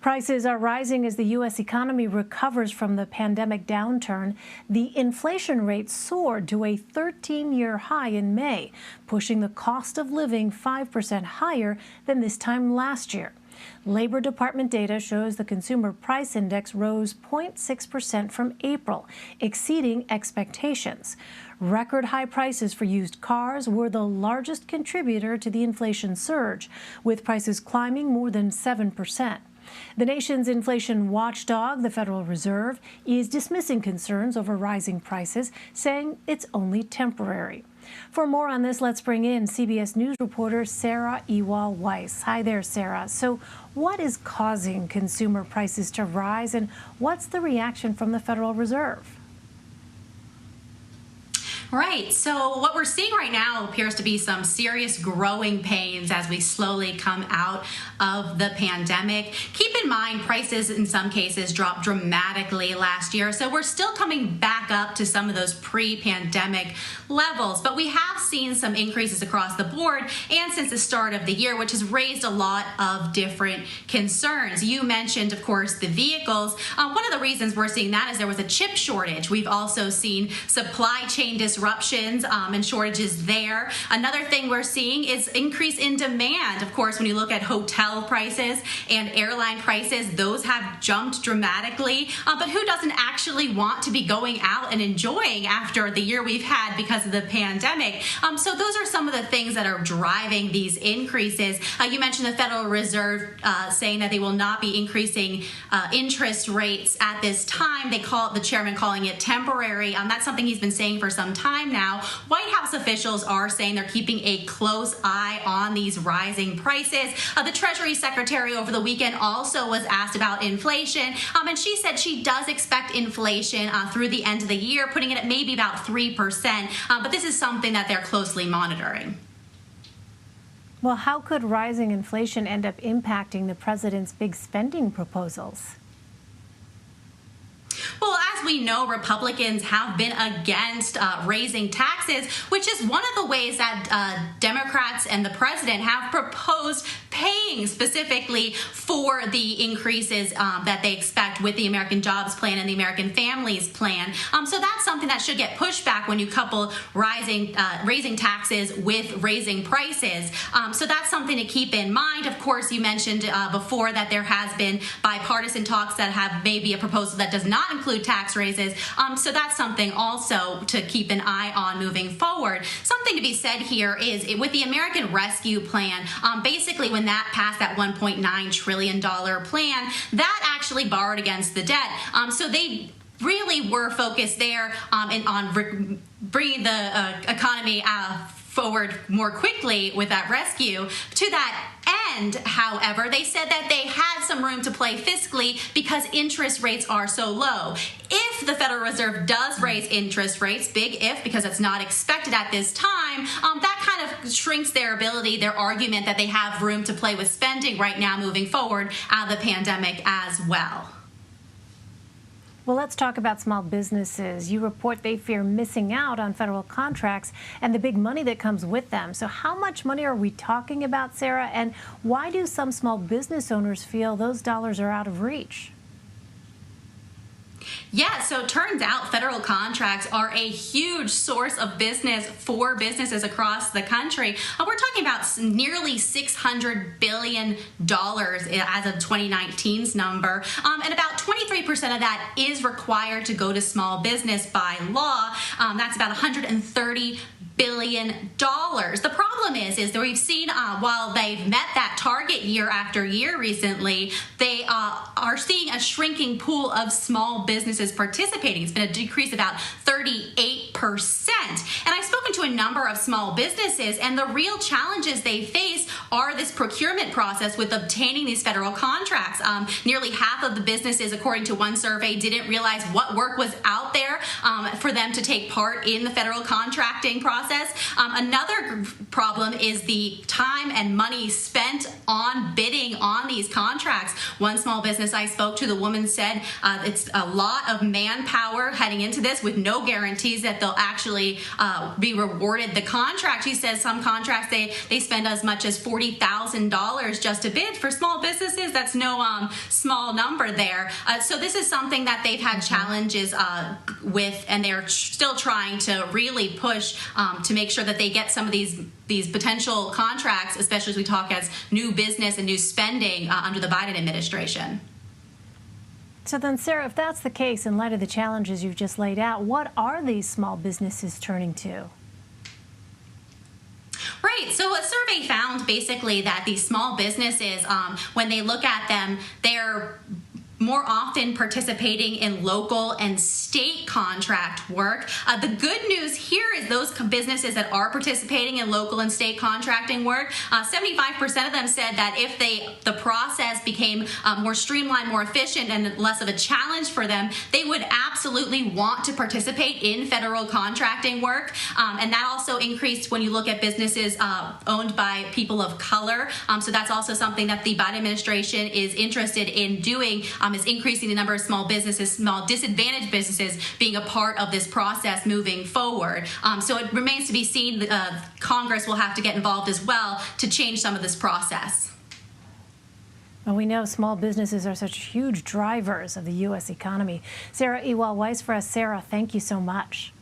Prices are rising as the U.S. economy recovers from the pandemic downturn. The inflation rate soared to a 13-year high in May, pushing the cost of living 5% higher than this time last year. Labor Department data shows the Consumer Price Index rose 0.6% from April, exceeding expectations. Record high prices for used cars were the largest contributor to the inflation surge, with prices climbing more than 7%. The nation's inflation watchdog, the Federal Reserve, is dismissing concerns over rising prices, saying it's only temporary. For more on this, let's bring in CBS News reporter Sarah Ewall-Wice. Hi there, Sarah. So what is causing consumer prices to rise, and what's the reaction from the Federal Reserve? Right. So what we're seeing right now appears to be some serious growing pains as we slowly come out of the pandemic. Keep in mind, prices in some cases dropped dramatically last year, so we're still coming back up to some of those pre-pandemic levels. But we have seen some increases across the board and since the start of the year, which has raised a lot of different concerns. You mentioned, of course, the vehicles. One of the reasons we're seeing that is there was a chip shortage. We've also seen supply chain disruptions and shortages there. Another thing we're seeing is increase in demand. Of course, when you look at hotel prices and airline prices, those have jumped dramatically. But who doesn't actually want to be going out and enjoying after the year we've had because of the pandemic? So those are some of the things that are driving these increases. You mentioned the Federal Reserve saying that they will not be increasing interest rates at this time. They call it, the chairman calling it temporary. That's something he's been saying for some time now. White House officials are saying they're keeping a close eye on these rising prices. The Treasury Secretary over the weekend also was asked about inflation, and she said she does expect inflation through the end of the year, putting it at maybe about 3%, but this is something that they're closely monitoring. Well, how could rising inflation end up impacting the president's big spending proposals? Well, as we know, Republicans have been against raising taxes, which is one of the ways that Democrats and the president have proposed paying specifically for the increases that they expect with the American Jobs Plan and the American Families Plan. So that's something that should get pushed back when you couple raising taxes with raising prices. So that's something to keep in mind. Of course, you mentioned before that there has been bipartisan talks that have maybe a proposal that does not include tax raises. So that's something also to keep an eye on moving forward. Something to be said here is with the American Rescue Plan, basically when that passed, that $1.9 trillion plan, that actually borrowed against the debt. So they really were focused there on bringing the economy forward more quickly with that rescue. To that end, however, they said that they had some room to play fiscally because interest rates are so low. If the Federal Reserve does raise interest rates, big if, because it's not expected at this time, that kind of shrinks their ability, their argument that they have room to play with spending right now moving forward out of the pandemic as well. Well, let's talk about small businesses. You report they fear missing out on federal contracts and the big money that comes with them. So how much money are we talking about, Sarah? And why do some small business owners feel those dollars are out of reach? Yeah, so it turns out federal contracts are a huge source of business for businesses across the country. We're talking about nearly $600 billion as of 2019's number, and about 23% of that is required to go to small business by law. That's about $130 billion. The problem is that we've seen while they've met that target year after year recently, they are seeing a shrinking pool of small businesses participating. It's been a decrease of about 38%. And I've spoken to a number of small businesses, and the real challenges they face are this procurement process with obtaining these federal contracts. Nearly half of the businesses, according to one survey, didn't realize what work was out there for them to take part in the federal contracting process. Another problem is the time and money spent on bidding on these contracts. One small business I spoke to, the woman said it's a lot of manpower heading into this with no guarantees that they'll actually be rewarded the contract. She says some contracts they spend as much as $40,000 just to bid. For small businesses, that's no small number there. So this is something that they've had challenges with, and they're still trying to really push to make sure that they get some of these potential contracts, especially as we talk as new business and new spending under the Biden administration. So then, Sarah, if that's the case, in light of the challenges you've just laid out, what are these small businesses turning to? Right. So a survey found basically that these small businesses, when they look at them, they're more often participating in local and state contract work. The good news here is those businesses that are participating in local and state contracting work, 75% of them said that if the process became more streamlined, more efficient, and less of a challenge for them, they would absolutely want to participate in federal contracting work. And that also increased when you look at businesses owned by people of color. So that's also something that the Biden administration is interested in doing, is increasing the number of small businesses, small disadvantaged businesses being a part of this process moving forward. So it remains to be seen. Congress will have to get involved as well to change some of this process. Well, we know small businesses are such huge drivers of the U.S. economy. Sarah Ewall-Wice for us. Sarah, thank you so much.